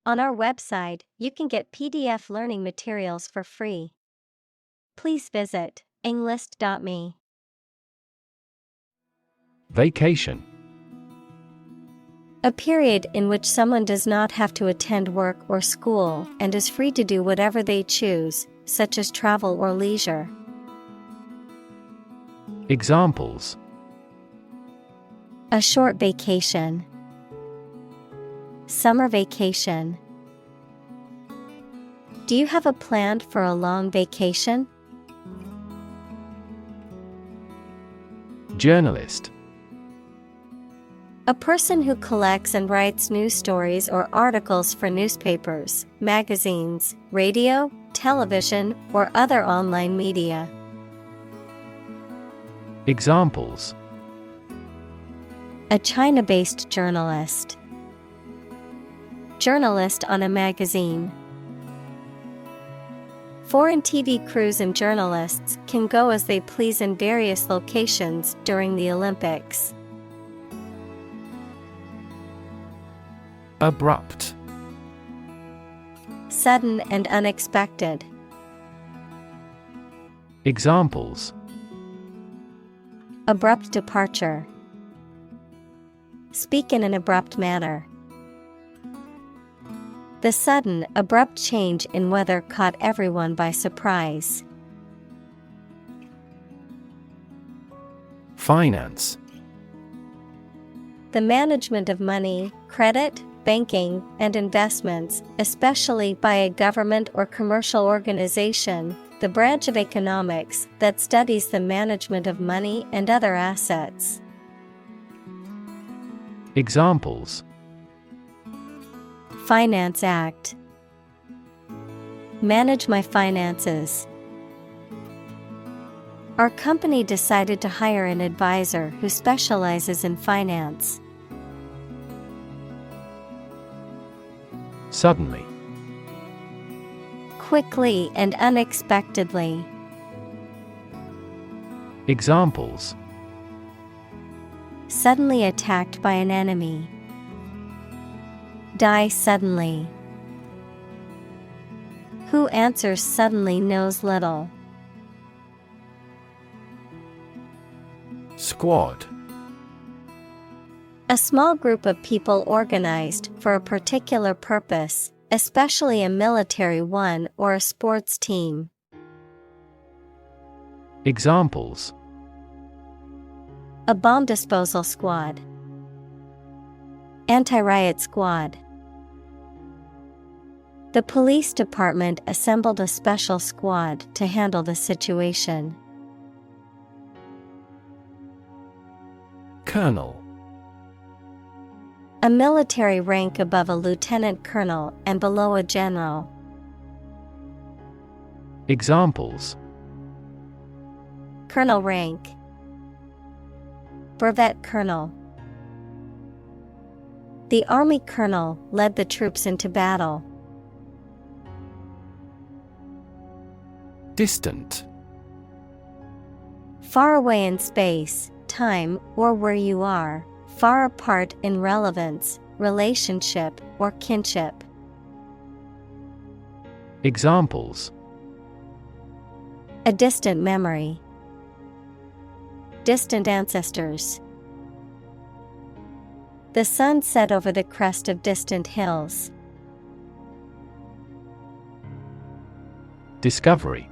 On our website, you can get PDF learning materials for free. Please visit englist.me. Vacation. A period in which someone does not have to attend work or school and is free to do whatever they choose, such as travel or leisure. Examples: A short vacation. Summer vacation. Do you have a plan for a long vacation? Journalist. A person who collects and writes news stories or articles for newspapers, magazines, radio, television, or other online media. Examples: A China-based journalist. Journalist on a magazine. Foreign TV crews and journalists can go as they please in various locations during the Olympics. Abrupt. Sudden and unexpected. Examples: Abrupt departure. Speak in an abrupt manner. The sudden, abrupt change in weather caught everyone by surprise. Finance. The management of money, credit, banking, and investments, especially by a government or commercial organization, the branch of economics that studies the management of money and other assets. Examples: Finance Act. Manage my finances. Our company decided to hire an advisor who specializes in finance. Suddenly. Quickly and unexpectedly. Examples: Suddenly attacked by an enemy. Die suddenly. Who answers suddenly knows little. Squad. A small group of people organized for a particular purpose, especially a military one or a sports team. Examples: A bomb disposal squad. Anti-riot squad. The police department assembled a special squad to handle the situation. Colonel. A military rank above a lieutenant colonel and below a general. Examples: Colonel rank. Brevet colonel. The army colonel led the troops into battle. Distant. Far away in space, time, or where you are, far apart in relevance, relationship, or kinship. Examples: A distant memory. Distant ancestors. The sun set over the crest of distant hills. Discovery.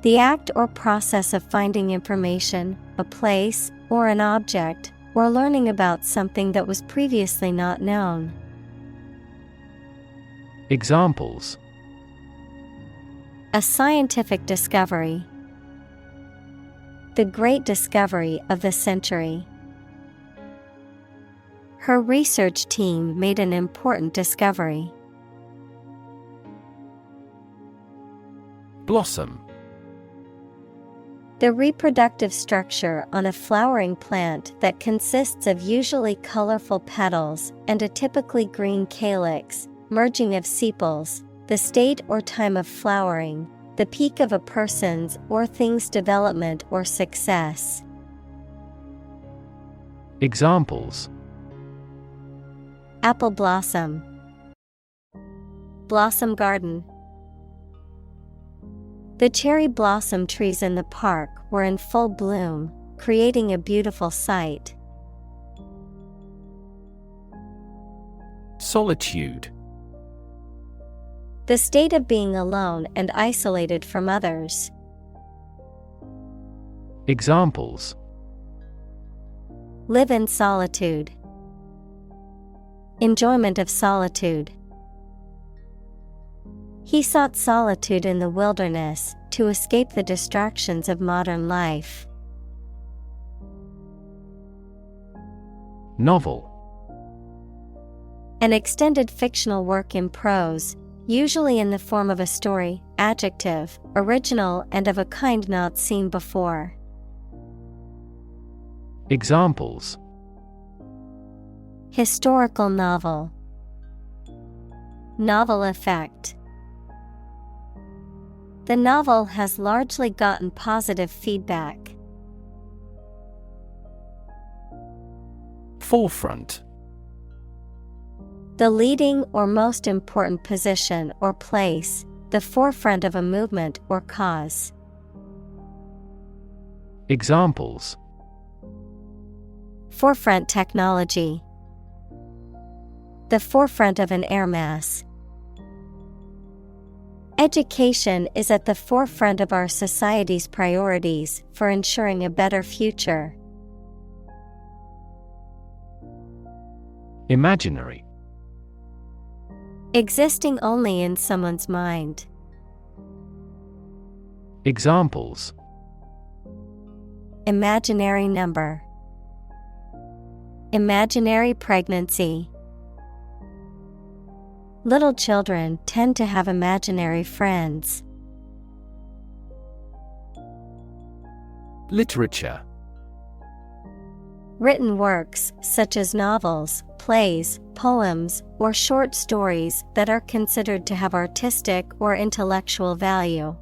The act or process of finding information, a place, or an object, or learning about something that was previously not known. Examples: A scientific discovery. The great discovery of the century. Her research team made an important discovery. Blossom. The reproductive structure on a flowering plant that consists of usually colorful petals and a typically green calyx, merging of sepals, the state or time of flowering, the peak of a person's or thing's development or success. Examples: Apple blossom. Blossom garden. The cherry blossom trees in the park were in full bloom, creating a beautiful sight. Solitude. The state of being alone and isolated from others. Examples: Live in solitude. Enjoyment of solitude. He sought solitude in the wilderness to escape the distractions of modern life. Novel. An extended fictional work in prose, usually in the form of a story. Adjective, original and of a kind not seen before. Examples: Historical novel. Novel effect. The novel has largely gotten positive feedback. Forefront. The leading or most important position or place, the forefront of a movement or cause. Examples: Forefront technology. The forefront of an air mass. Education is at the forefront of our society's priorities for ensuring a better future. Imaginary. Existing only in someone's mind. Examples: Imaginary number. Imaginary pregnancy. Little children tend to have imaginary friends. Literature. Written works such as novels, plays, poems, or short stories that are considered to have artistic or intellectual value.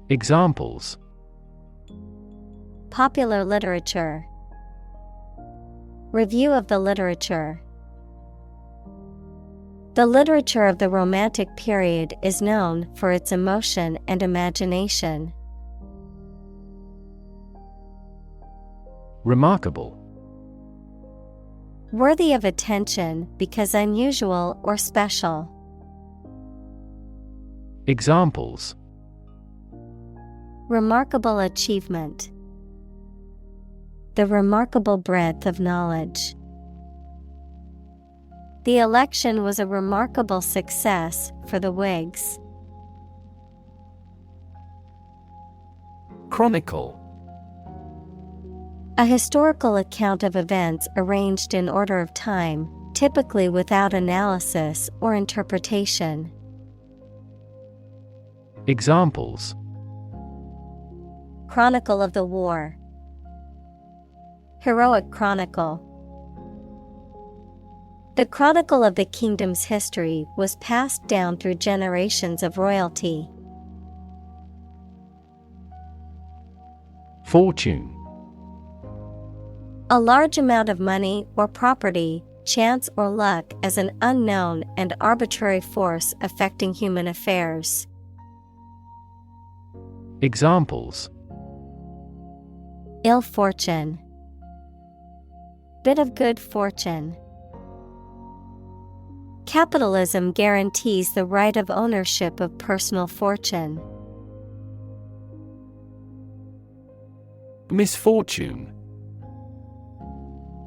Examples: Popular literature. Review of the literature. The literature of the Romantic period is known for its emotion and imagination. Remarkable. Worthy of attention because unusual or special. Examples: Remarkable achievement. The remarkable breadth of knowledge. The election was a remarkable success for the Whigs. Chronicle. A historical account of events arranged in order of time, typically without analysis or interpretation. Examples: Chronicle of the war. Heroic chronicle. The chronicle of the kingdom's history was passed down through generations of royalty. Fortune. A large amount of money or property, chance or luck as an unknown and arbitrary force affecting human affairs. Examples: Ill fortune. Bit of good fortune. Capitalism guarantees the right of ownership of personal fortune. Misfortune.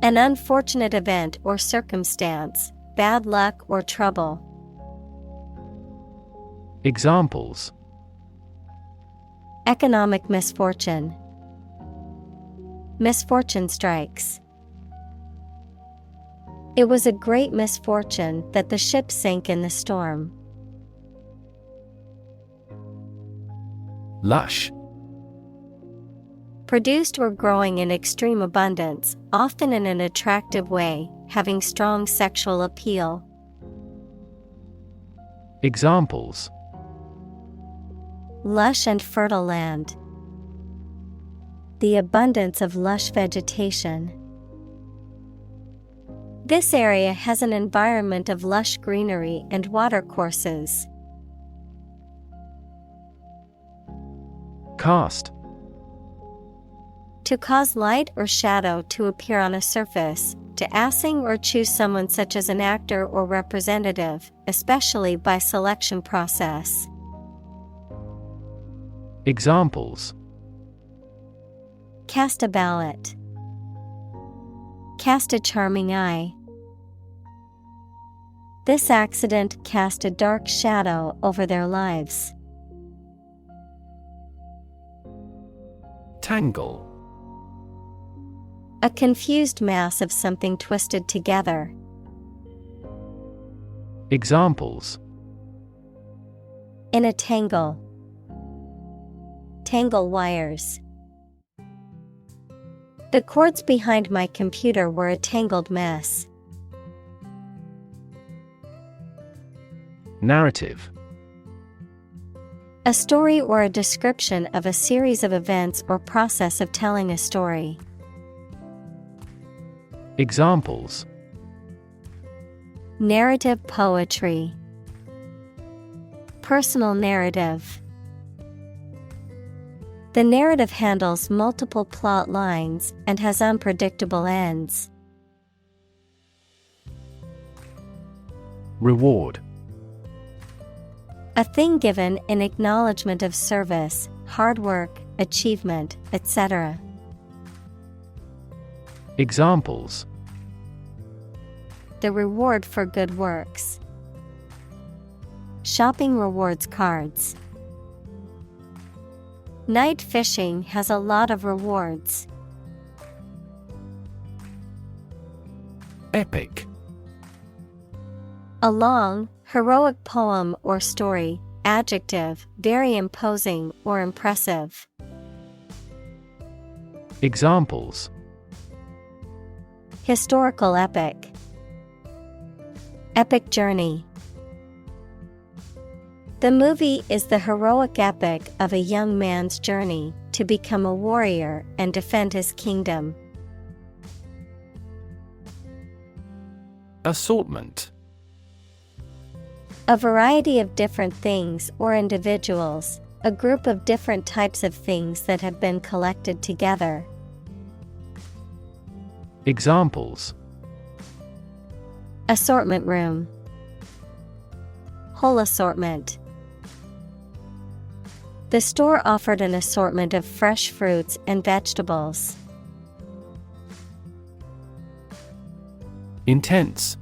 An unfortunate event or circumstance, bad luck or trouble. Examples: Economic misfortune. Misfortune strikes. It was a great misfortune that the ship sank in the storm. Lush. Produced or growing in extreme abundance, often in an attractive way, having strong sexual appeal. Examples: Lush and fertile land. The abundance of lush vegetation. This area has an environment of lush greenery and watercourses. Cast. To cause light or shadow to appear on a surface, to assign or choose someone such as an actor or representative, especially by selection process. Examples: Cast a ballot. Cast a charming eye. This accident cast a dark shadow over their lives. Tangle. A confused mass of something twisted together. Examples: In a tangle. Tangle wires. The cords behind my computer were a tangled mess. Narrative. A story or a description of a series of events or process of telling a story. Examples: Narrative poetry. Personal narrative. The narrative handles multiple plot lines and has unpredictable ends. Reward. A thing given in acknowledgement of service, hard work, achievement, etc. Examples: The reward for good works. Shopping rewards cards. Night fishing has a lot of rewards. Epic. A long, heroic poem or story, adjective, very imposing or impressive. Examples: Historical epic. Epic journey. The movie is the heroic epic of a young man's journey to become a warrior and defend his kingdom. Assortment. A variety of different things or individuals, a group of different types of things that have been collected together. Examples: Assortment room. Whole assortment. The store offered an assortment of fresh fruits and vegetables. Intense.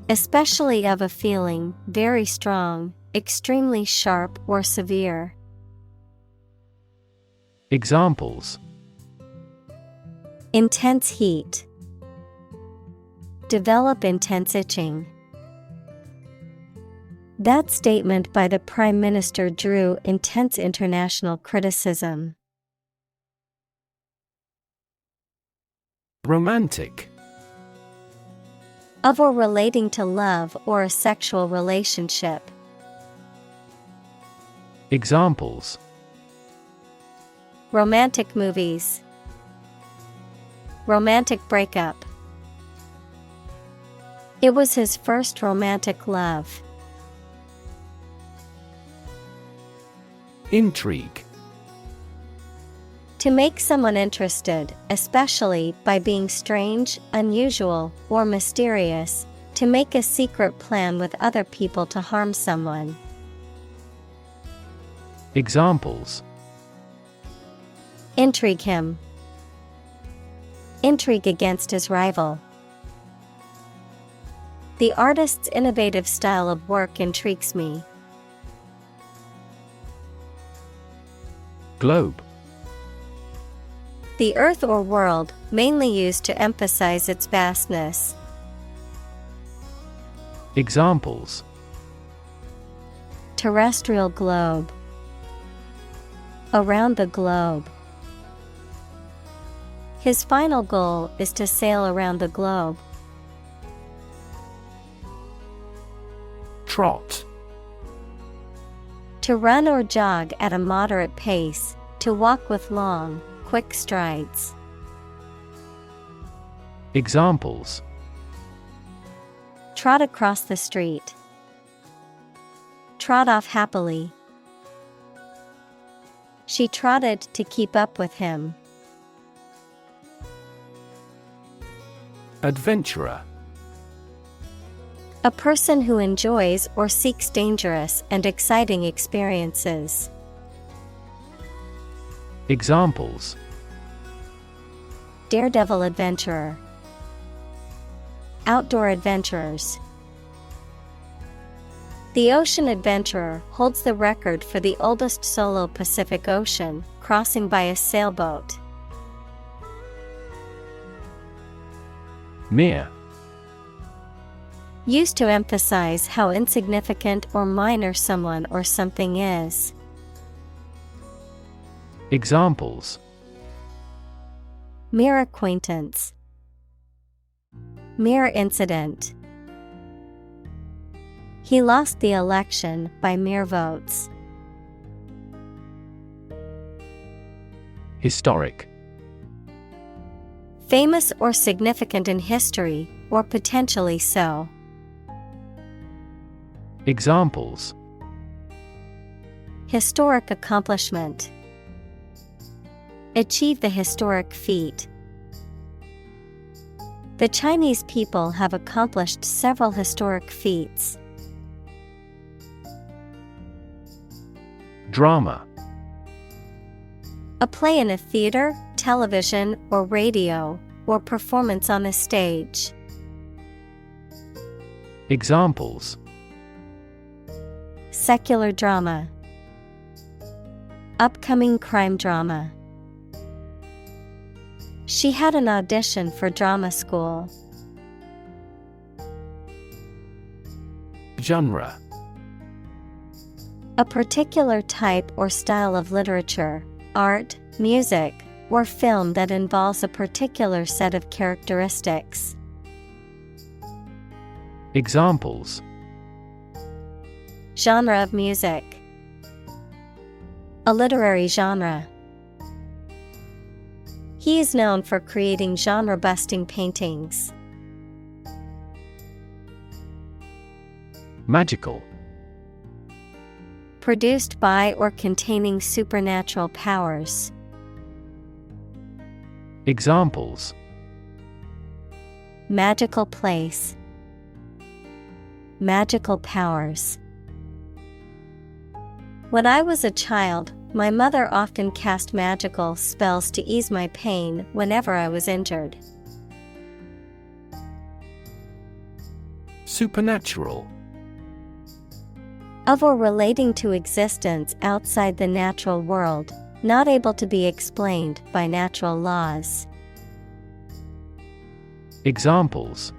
Especially of a feeling, very strong, extremely sharp or severe. Examples: Intense heat. Develop intense itching. That statement by the Prime Minister drew intense international criticism. Romantic. Of or relating to love or a sexual relationship. Examples: Romantic movies. Romantic breakup. It was his first romantic love. Intrigue. To make someone interested, especially by being strange, unusual, or mysterious, to make a secret plan with other people to harm someone. Examples: Intrigue him. Intrigue against his rival. The artist's innovative style of work intrigues me. Globe. The earth or world, mainly used to emphasize its vastness. Examples: Terrestrial globe. Around the globe. His final goal is to sail around the globe. Trot. To run or jog at a moderate pace, to walk with long, quick strides. Examples: trot across the street, trot off happily. She trotted to keep up with him. Adventurer. A person who enjoys or seeks dangerous and exciting experiences. Examples: daredevil adventurer, outdoor adventurers. The ocean adventurer holds the record for the oldest solo Pacific Ocean crossing by a sailboat. Mere. Used to emphasize how insignificant or minor someone or something is. Examples: mere acquaintance, mere incident. He lost the election by mere votes. Historic. Famous or significant in history, or potentially so. Examples: historic accomplishment, achieve the historic feat. The Chinese people have accomplished several historic feats. Drama. A play in a theater, television, or radio, or performance on a stage. Examples: secular drama, upcoming crime drama. She had an audition for drama school. Genre. A particular type or style of literature, art, music, or film that involves a particular set of characteristics. Examples: genre of music, a literary genre. He is known for creating genre-busting paintings. Magical. Produced by or containing supernatural powers. Examples: magical place, magical powers. When I was a child, my mother often cast magical spells to ease my pain whenever I was injured. Supernatural. Of or relating to existence outside the natural world, not able to be explained by natural laws. Examples: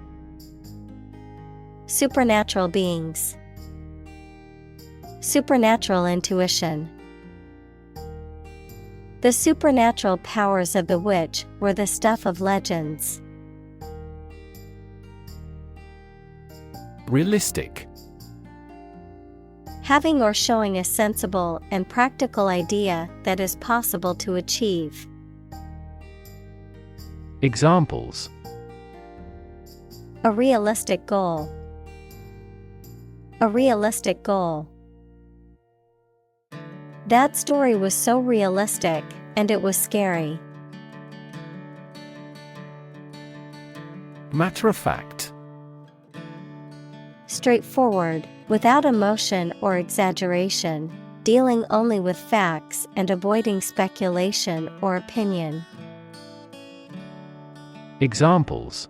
supernatural beings, supernatural intuition. The supernatural powers of the witch were the stuff of legends. Realistic. Having or showing a sensible and practical idea that is possible to achieve. Examples: a realistic goal, a realistic goal. That story was so realistic, and it was scary. Matter of fact. Straightforward, without emotion or exaggeration, dealing only with facts and avoiding speculation or opinion. Examples: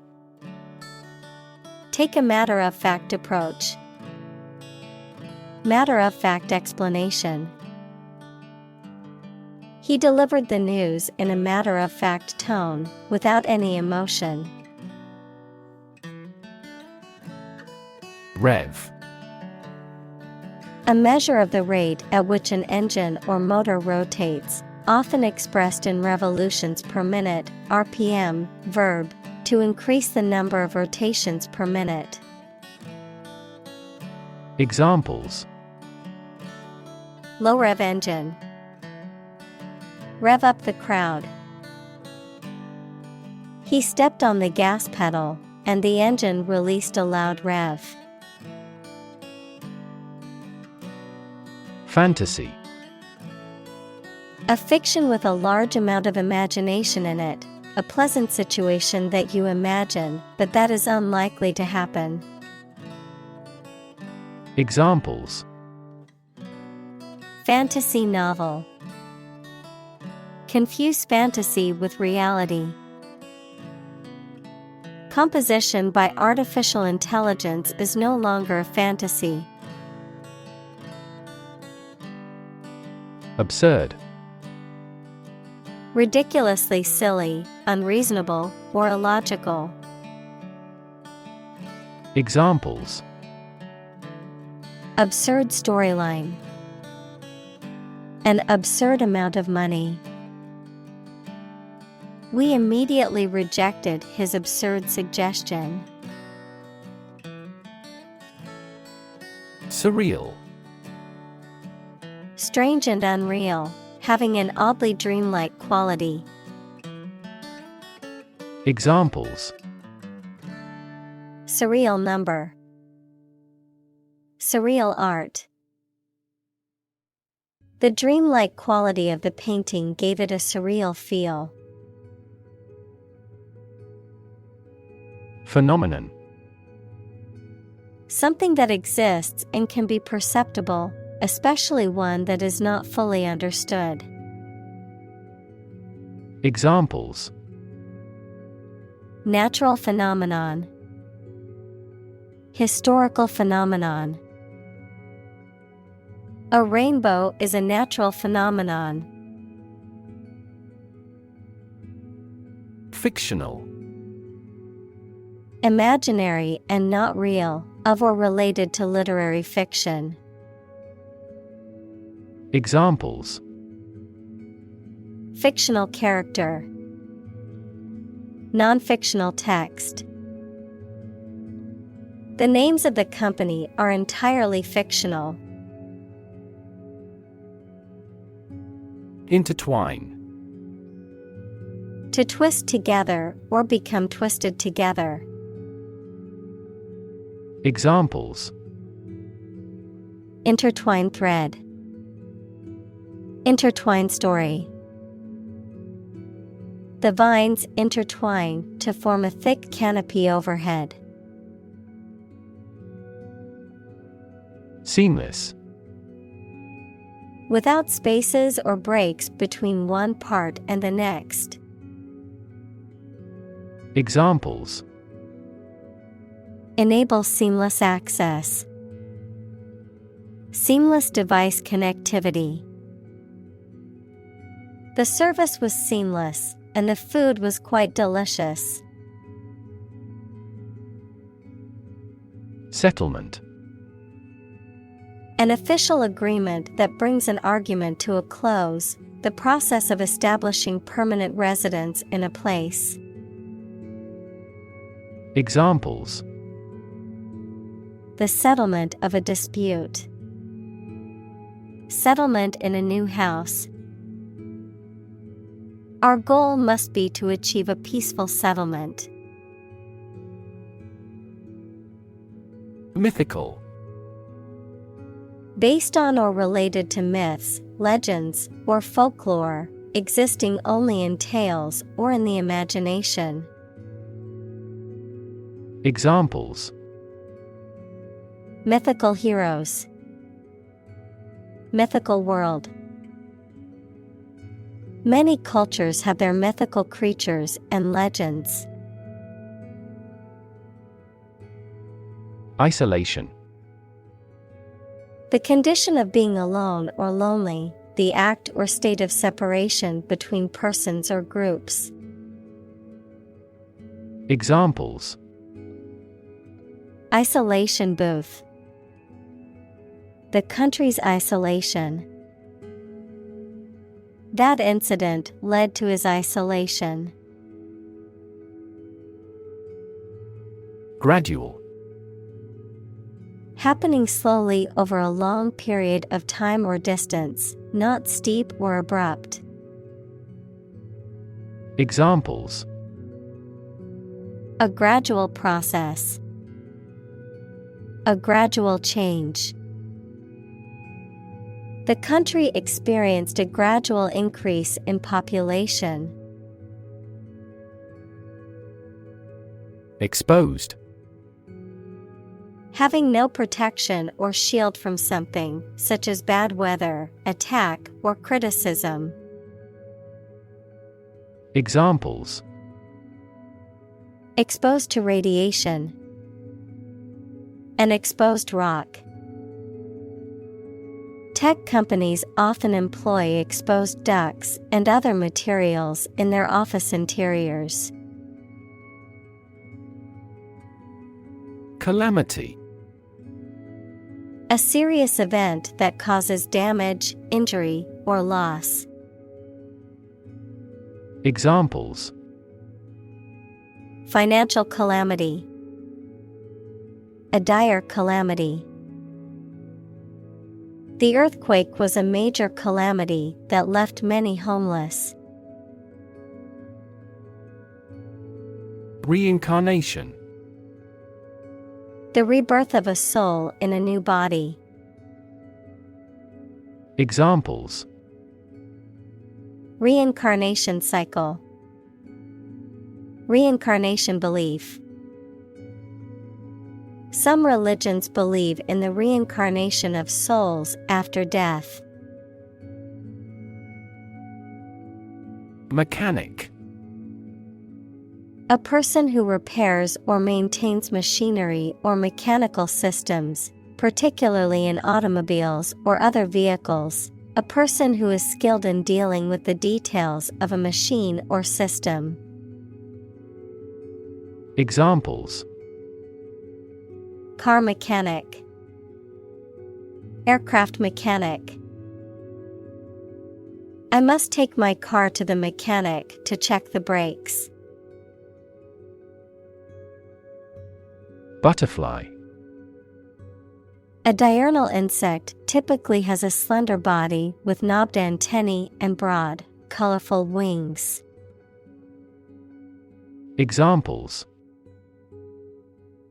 take a matter-of-fact approach, matter-of-fact explanation. He delivered the news in a matter-of-fact tone, without any emotion. Rev. A measure of the rate at which an engine or motor rotates, often expressed in revolutions per minute, RPM, verb, to increase the number of rotations per minute. Examples: low rev engine, rev up the crowd. He stepped on the gas pedal, and the engine released a loud rev. Fantasy. A fiction with a large amount of imagination in it, a pleasant situation that you imagine, but that is unlikely to happen. Examples: Fantasy novel. Confuse fantasy with reality. Composition by artificial intelligence is no longer a fantasy. Absurd. Ridiculously silly, unreasonable, or illogical. Examples: Absurd storyline. An absurd amount of money. We immediately rejected his absurd suggestion. Surreal. Strange and unreal, having an oddly dreamlike quality. Examples: Surreal number. Surreal art. The dreamlike quality of the painting gave it a surreal feel. Phenomenon. Something that exists and can be perceptible, especially one that is not fully understood. Examples: Natural phenomenon. Historical phenomenon. A rainbow is a natural phenomenon. Fictional. Imaginary and not real, of or related to literary fiction. Examples: Fictional character. Non-fictional text. The names of the company are entirely fictional. Intertwine. To twist together or become twisted together. Examples: Intertwine thread. Intertwine story. The vines intertwine to form a thick canopy overhead. Seamless. Without spaces or breaks between one part and the next. Examples: Enable seamless access. Seamless device connectivity. The service was seamless, and the food was quite delicious. Settlement. An official agreement that brings an argument to a close, the process of establishing permanent residence in a place. Examples: The settlement of a dispute. Settlement in a new house. Our goal must be to achieve a peaceful settlement. Mythical. Based on or related to myths, legends, or folklore, existing only in tales or in the imagination. Examples: Mythical heroes. Mythical world. Many cultures have their mythical creatures and legends. Isolation. The condition of being alone or lonely, the act or state of separation between persons or groups. Examples: Isolation booth. The country's isolation. That incident led to his isolation. Gradual. Happening slowly over a long period of time or distance, not steep or abrupt. Examples: A gradual process. A gradual change. The country experienced a gradual increase in population. Exposed. Having no protection or shield from something, such as bad weather, attack, or criticism. Examples: exposed to radiation. An exposed rock. Tech companies often employ exposed ducts and other materials in their office interiors. Calamity. A serious event that causes damage, injury, or loss. Examples: financial calamity. A dire calamity. The earthquake was a major calamity that left many homeless. Reincarnation. The rebirth of a soul in a new body. Examples: reincarnation cycle. Reincarnation belief. Some religions believe in the reincarnation of souls after death. Mechanic. A person who repairs or maintains machinery or mechanical systems, particularly in automobiles or other vehicles. A person who is skilled in dealing with the details of a machine or system. Examples: car mechanic. Aircraft mechanic. I must take my car to the mechanic to check the brakes. Butterfly. A diurnal insect typically has a slender body with knobbed antennae and broad, colorful wings. Examples: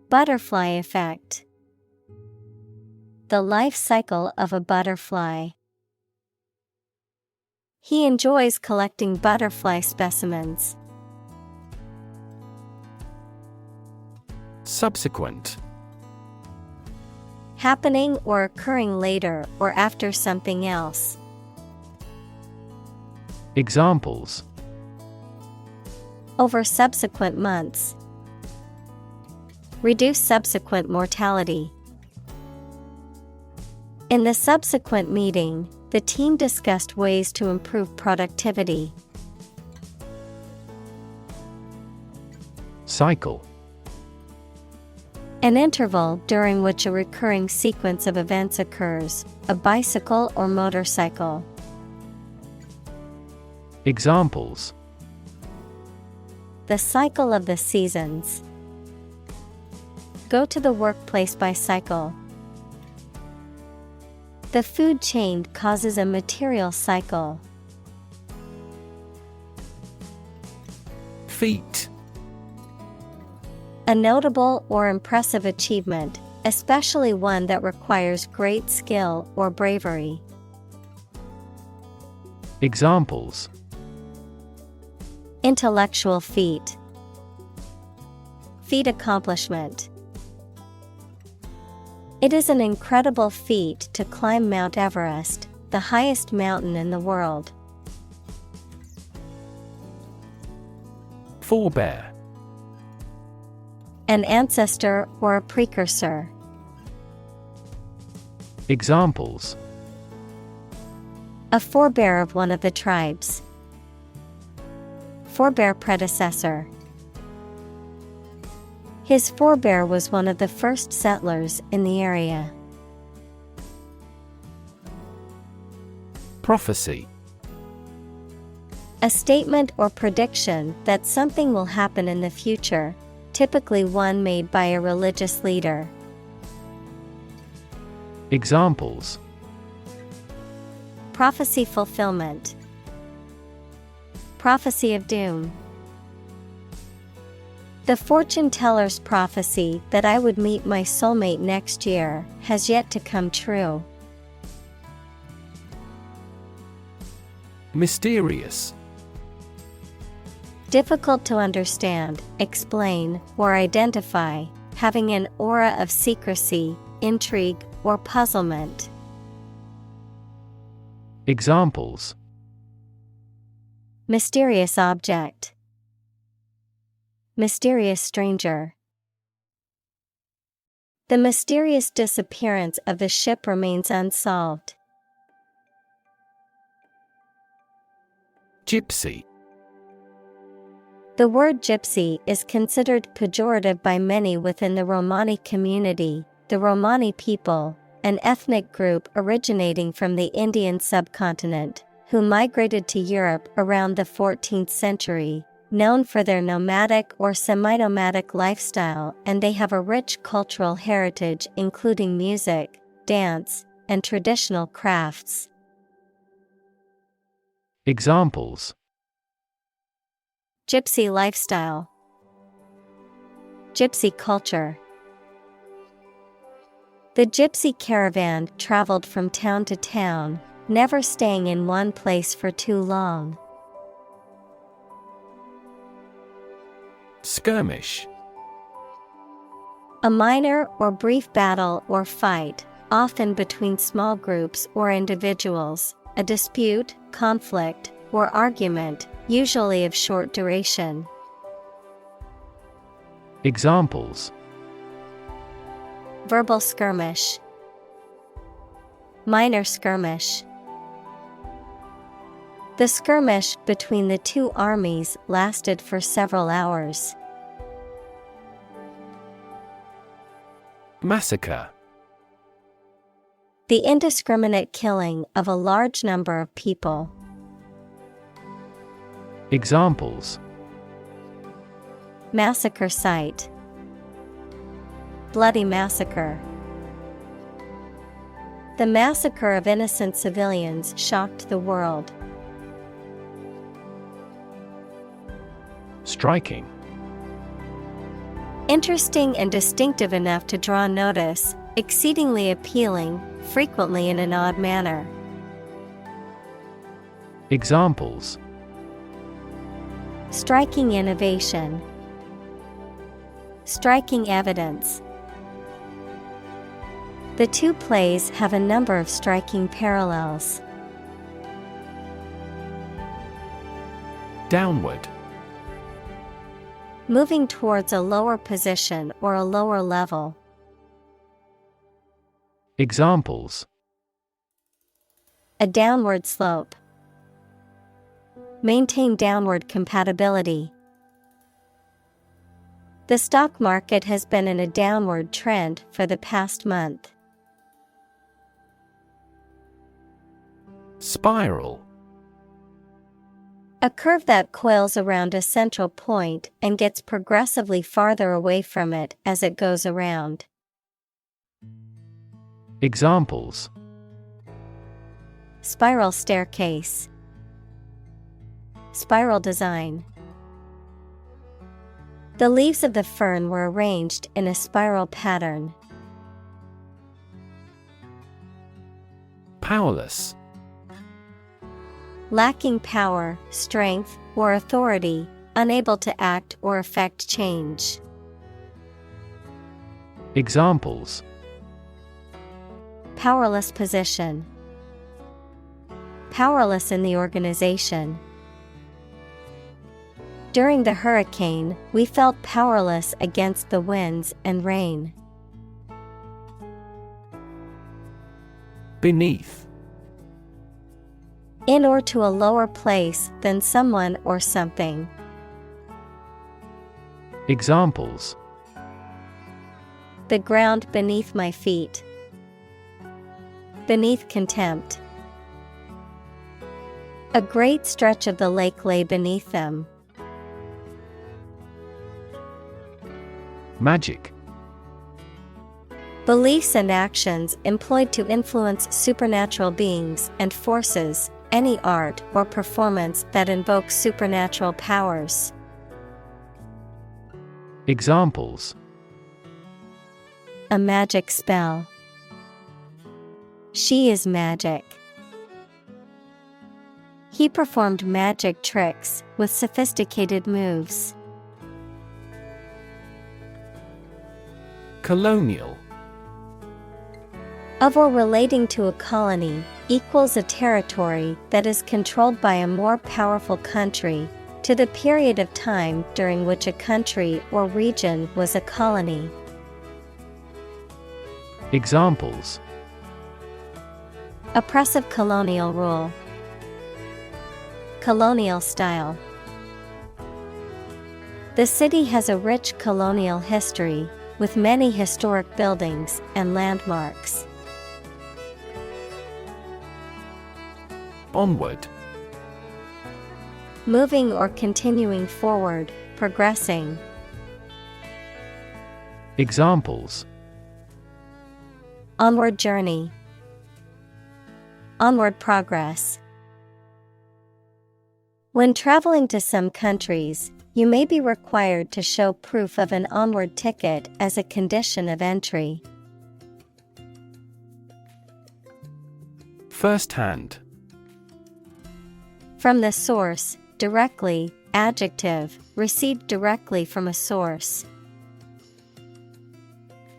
butterfly effect. The life cycle of a butterfly. He enjoys collecting butterfly specimens. Subsequent. Happening or occurring later or after something else. Examples: over subsequent months. Reduce subsequent mortality. In the subsequent meeting, the team discussed ways to improve productivity. Cycle. An interval during which a recurring sequence of events occurs, a bicycle or motorcycle. Examples: the cycle of the seasons. Go to the workplace by cycle. The food chain causes a material cycle. Feat. A notable or impressive achievement, especially one that requires great skill or bravery. Examples: intellectual feat. Feat accomplishment. It is an incredible feat to climb Mount Everest, the highest mountain in the world. Forebear. An ancestor or a precursor. Examples: a forebear of one of the tribes. Forebear predecessor. His forebear was one of the first settlers in the area. Prophecy. A statement or prediction that something will happen in the future, typically one made by a religious leader. Examples: prophecy fulfillment. Prophecy of doom. The fortune teller's prophecy that I would meet my soulmate next year has yet to come true. Mysterious. Difficult to understand, explain, or identify, having an aura of secrecy, intrigue, or puzzlement. Examples: Mysterious object. Mysterious stranger. The mysterious disappearance of the ship remains unsolved. Gypsy. The word gypsy is considered pejorative by many within the Romani community. The Romani people, an ethnic group originating from the Indian subcontinent, who migrated to Europe around the 14th century, known for their nomadic or semi-nomadic lifestyle, and they have a rich cultural heritage including music, dance, and traditional crafts. Examples: Gypsy lifestyle. Gypsy culture. The gypsy caravan traveled from town to town, never staying in one place for too long. Skirmish. A minor or brief battle or fight, often between small groups or individuals, a dispute, conflict, or argument, usually of short duration. Examples: Verbal skirmish. Minor skirmish. The skirmish between the two armies lasted for several hours. Massacre. The indiscriminate killing of a large number of people. Examples: Massacre site. Bloody massacre. The massacre of innocent civilians shocked the world. Striking. Interesting and distinctive enough to draw notice, exceedingly appealing, frequently in an odd manner. Examples: Striking innovation. Striking evidence. The two plays have a number of striking parallels. Downward. Moving towards a lower position or a lower level. Examples: A downward slope. Maintain downward compatibility. The stock market has been in a downward trend for the past month. Spiral. A curve that coils around a central point and gets progressively farther away from it as it goes around. Examples: Spiral staircase. Spiral design. The leaves of the fern were arranged in a spiral pattern. Powerless. Lacking power, strength, or authority, unable to act or effect change. Examples: Powerless position. Powerless in the organization. During the hurricane, we felt powerless against the winds and rain. Beneath. In or to a lower place than someone or something. Examples: The ground beneath my feet. Beneath contempt. A great stretch of the lake lay beneath them. Magic. Beliefs and actions employed to influence supernatural beings and forces, any art or performance that invokes supernatural powers. Examples: a magic spell. She is magic. He performed magic tricks with sophisticated moves. Colonial. Of or relating to a colony, equals a territory that is controlled by a more powerful country, to the period of time during which a country or region was a colony. Examples: oppressive colonial rule. Colonial style. The city has a rich colonial history, with many historic buildings and landmarks. Onward. Moving or continuing forward, progressing. Examples: onward journey. Onward progress. When traveling to some countries, you may be required to show proof of an onward ticket as a condition of entry. First-hand. From the source, directly, adjective, received directly from a source.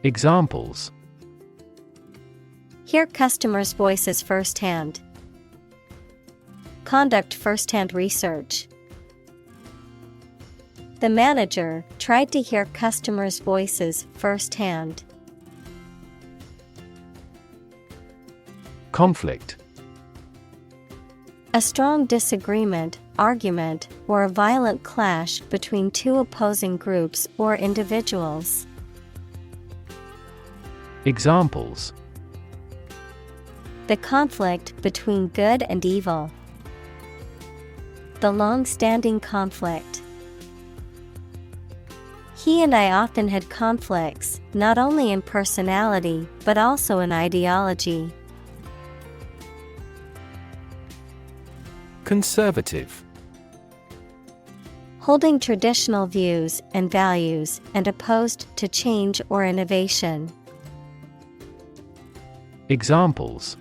Examples: hear customers' voices firsthand. Conduct first-hand research. The manager tried to hear customers' voices firsthand. Conflict. A strong disagreement, argument, or a violent clash between two opposing groups or individuals. Examples: the conflict between good and evil. The long-standing conflict. He and I often had conflicts, not only in personality, but also in ideology. Conservative. Holding traditional views and values and opposed to change or innovation. Examples: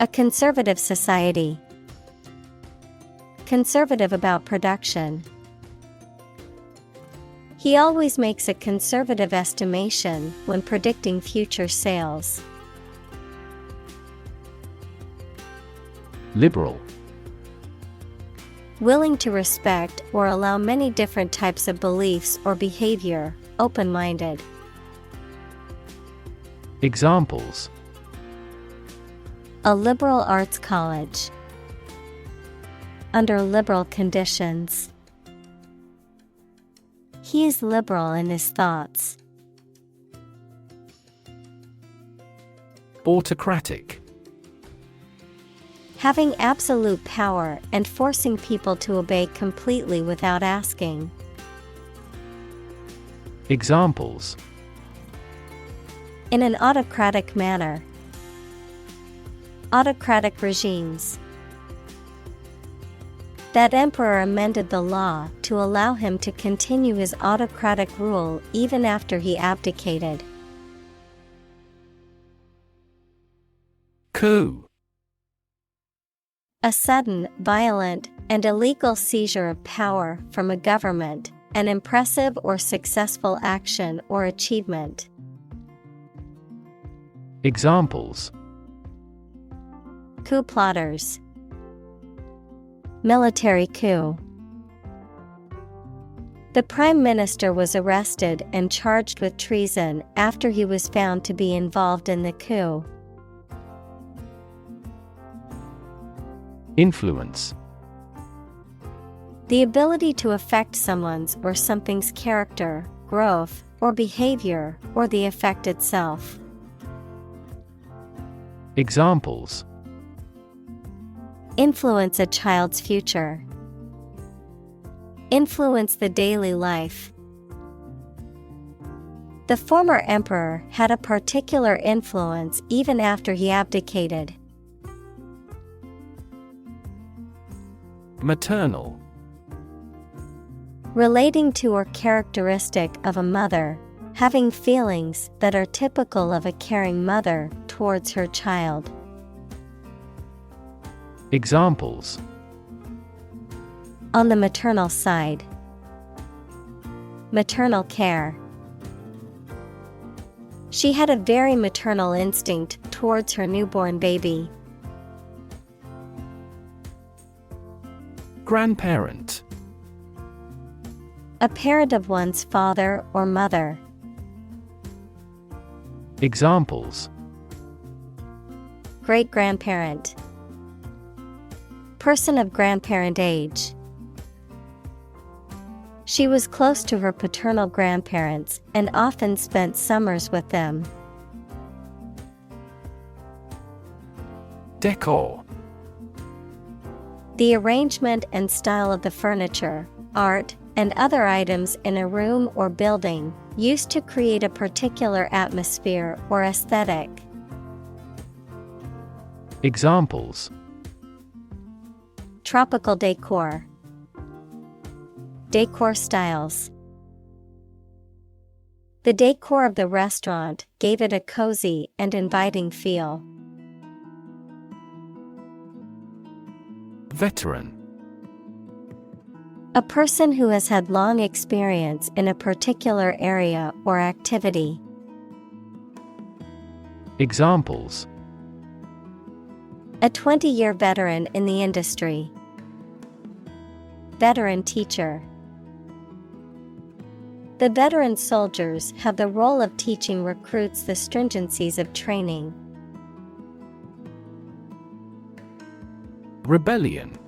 a conservative society. Conservative about production. He always makes a conservative estimation when predicting future sales. Liberal. Willing to respect or allow many different types of beliefs or behavior, open-minded. Examples: a liberal arts college. Under liberal conditions. He is liberal in his thoughts. Autocratic. Having absolute power and forcing people to obey completely without asking. Examples: in an autocratic manner. Autocratic regimes. That emperor amended the law to allow him to continue his autocratic rule even after he abdicated. Coup. A sudden, violent, and illegal seizure of power from a government, an impressive or successful action or achievement. Examples: coup plotters. Military coup. The Prime Minister was arrested and charged with treason after he was found to be involved in the coup. Influence. The ability to affect someone's or something's character, growth, or behavior, or the effect itself. Examples: influence a child's future. Influence the daily life. The former emperor had a particular influence even after he abdicated. Maternal. Relating to or characteristic of a mother, having feelings that are typical of a caring mother towards her child. Examples: On the maternal side. Maternal care. She had a very maternal instinct towards her newborn baby. Grandparent. A parent of one's father or mother. Examples: Great-grandparent. Person of grandparent age. She was close to her paternal grandparents and often spent summers with them. Decor. The arrangement and style of the furniture, art, and other items in a room or building, used to create a particular atmosphere or aesthetic. Examples: Tropical decor. Decor styles. The decor of the restaurant gave it a cozy and inviting feel. Veteran. A person who has had long experience in a particular area or activity. Examples: A 20-year veteran in the industry. Veteran teacher. The veteran soldiers have the role of teaching recruits the stringencies of training. Rebellion.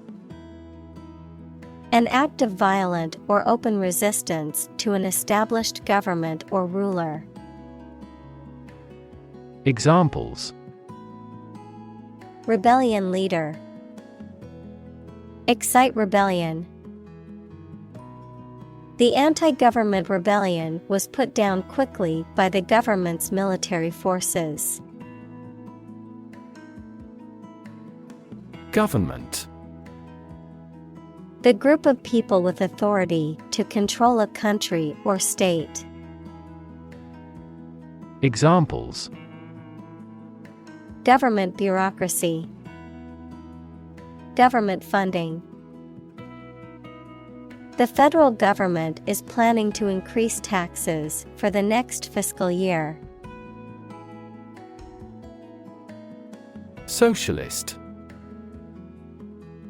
An act of violent or open resistance to an established government or ruler. Examples: Rebellion leader. Excite rebellion. The anti-government rebellion was put down quickly by the government's military forces. Government. The group of people with authority to control a country or state. Examples: Government bureaucracy. Government funding. The federal government is planning to increase taxes for the next fiscal year. Socialist.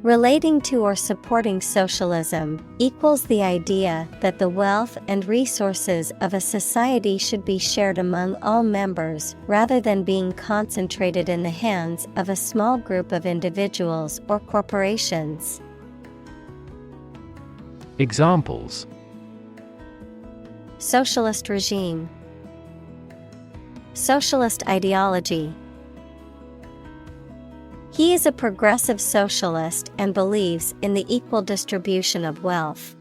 Relating to or supporting socialism equals the idea that the wealth and resources of a society should be shared among all members rather than being concentrated in the hands of a small group of individuals or corporations. Examples: Socialist regime. Socialist ideology. He is a progressive socialist and believes in the equal distribution of wealth.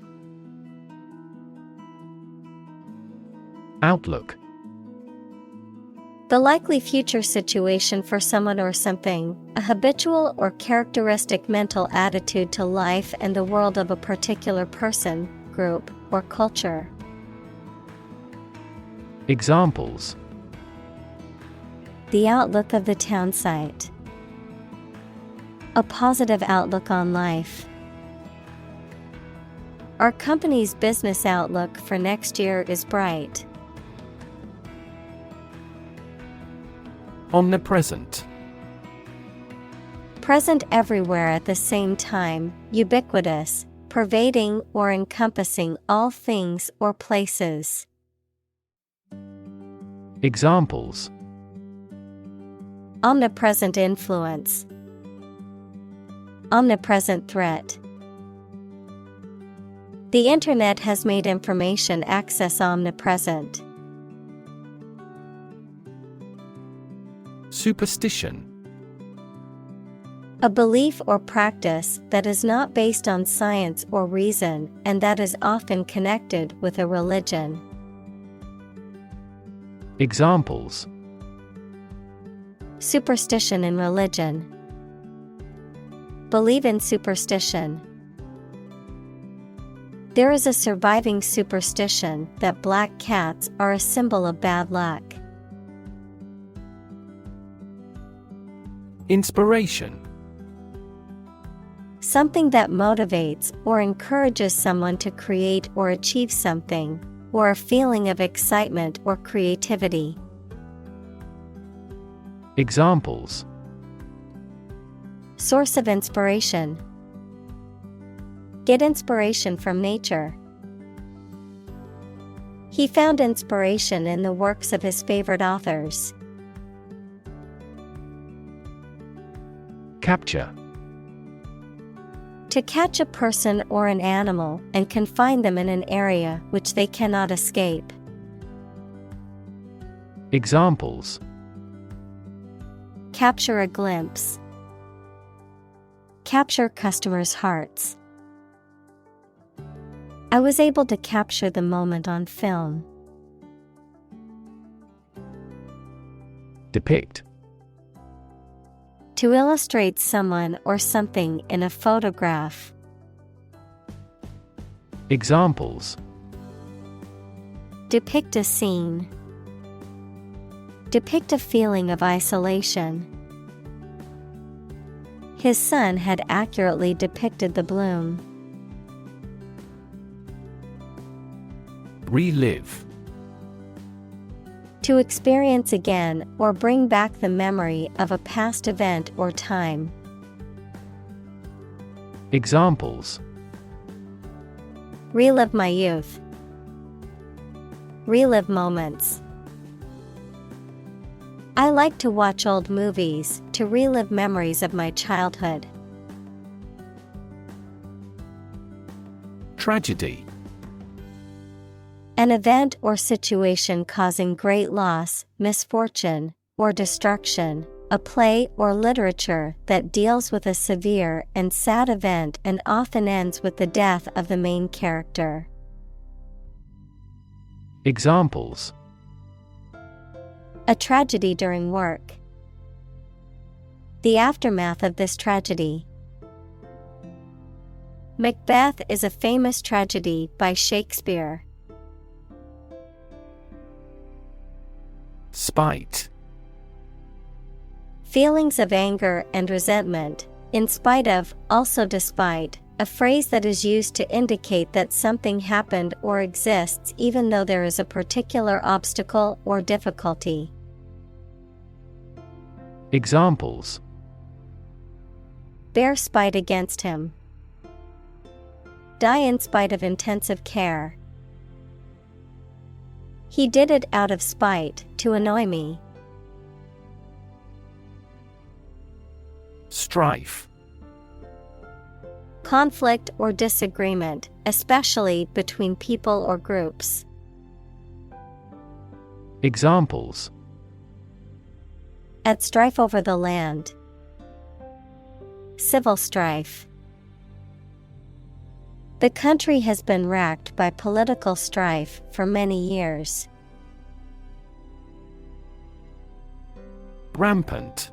Outlook. The likely future situation for someone or something, a habitual or characteristic mental attitude to life and the world of a particular person, group, or culture. Examples: The outlook of the town site. A positive outlook on life. Our company's business outlook for next year is bright. Omnipresent. Present everywhere at the same time, ubiquitous, pervading or encompassing all things or places. Examples: Omnipresent influence. Omnipresent threat. The internet has made information access omnipresent. Superstition. A belief or practice that is not based on science or reason and that is often connected with a religion. Examples: Superstition in religion. Believe in superstition. There is a surviving superstition that black cats are a symbol of bad luck. Inspiration. Something that motivates or encourages someone to create or achieve something, or a feeling of excitement or creativity. Examples. Source of inspiration. Get inspiration from nature. He found inspiration in the works of his favorite authors. Capture. To catch a person or an animal and confine them in an area which they cannot escape. Examples. Capture a glimpse. Capture customers' hearts. I was able to capture the moment on film. Depict. To illustrate someone or something in a photograph. Examples. Depict a scene. Depict a feeling of isolation. His son had accurately depicted the bloom. Relive. To experience again or bring back the memory of a past event or time. Examples. Relive my youth. Relive moments. I like to watch old movies to relive memories of my childhood. Tragedy. An event or situation causing great loss, misfortune, or destruction, a play or literature that deals with a severe and sad event and often ends with the death of the main character. Examples. A tragedy during work. The aftermath of this tragedy. Macbeth is a famous tragedy by Shakespeare. Spite. Feelings of anger and resentment, in spite of, also despite, a phrase that is used to indicate that something happened or exists even though there is a particular obstacle or difficulty. Examples. Bear spite against him. Die in spite of intensive care. He did it out of spite, to annoy me. Strife. Conflict or disagreement, especially between people or groups. Examples. At strife over the land. Civil strife. The country has been racked by political strife for many years. Rampant.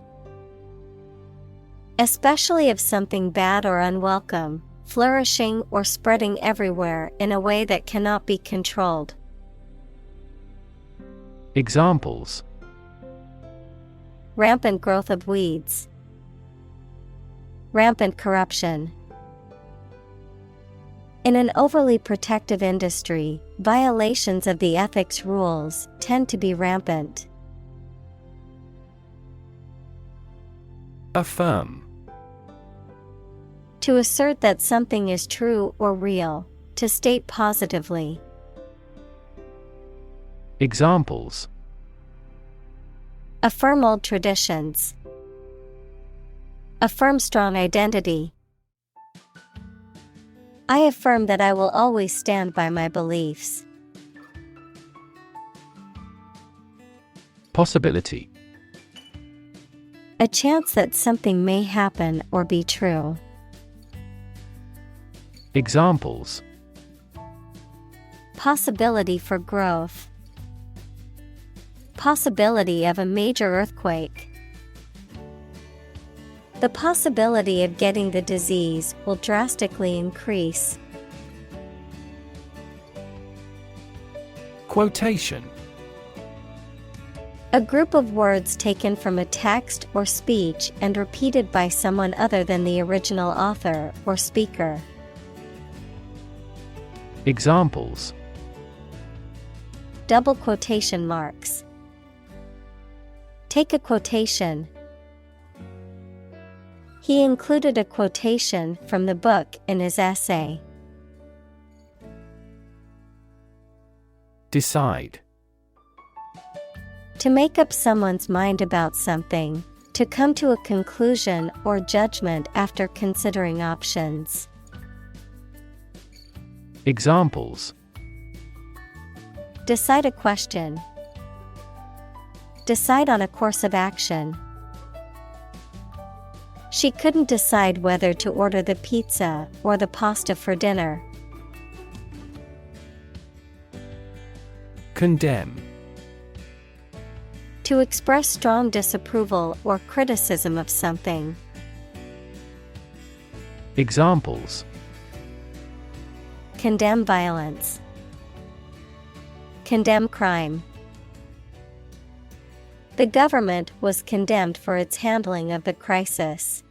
Especially of something bad or unwelcome, flourishing or spreading everywhere in a way that cannot be controlled. Examples. Rampant growth of weeds. Rampant corruption. In an overly protective industry, violations of the ethics rules tend to be rampant. Affirm. To assert that something is true or real, to state positively. Examples. Affirm old traditions. Affirm strong identity. I affirm that I will always stand by my beliefs. Possibility. A chance that something may happen or be true. Examples. Possibility for growth. Possibility of a major earthquake. The possibility of getting the disease will drastically increase. Quotation. A group of words taken from a text or speech and repeated by someone other than the original author or speaker. Examples: Double quotation marks. Take a quotation. He included a quotation from the book in his essay. Decide. To make up someone's mind about something, to come to a conclusion or judgment after considering options. Examples: Decide a question. Decide on a course of action. She couldn't decide whether to order the pizza or the pasta for dinner. Condemn. To express strong disapproval or criticism of something. Examples: Condemn violence. Condemn crime. The government was condemned for its handling of the crisis.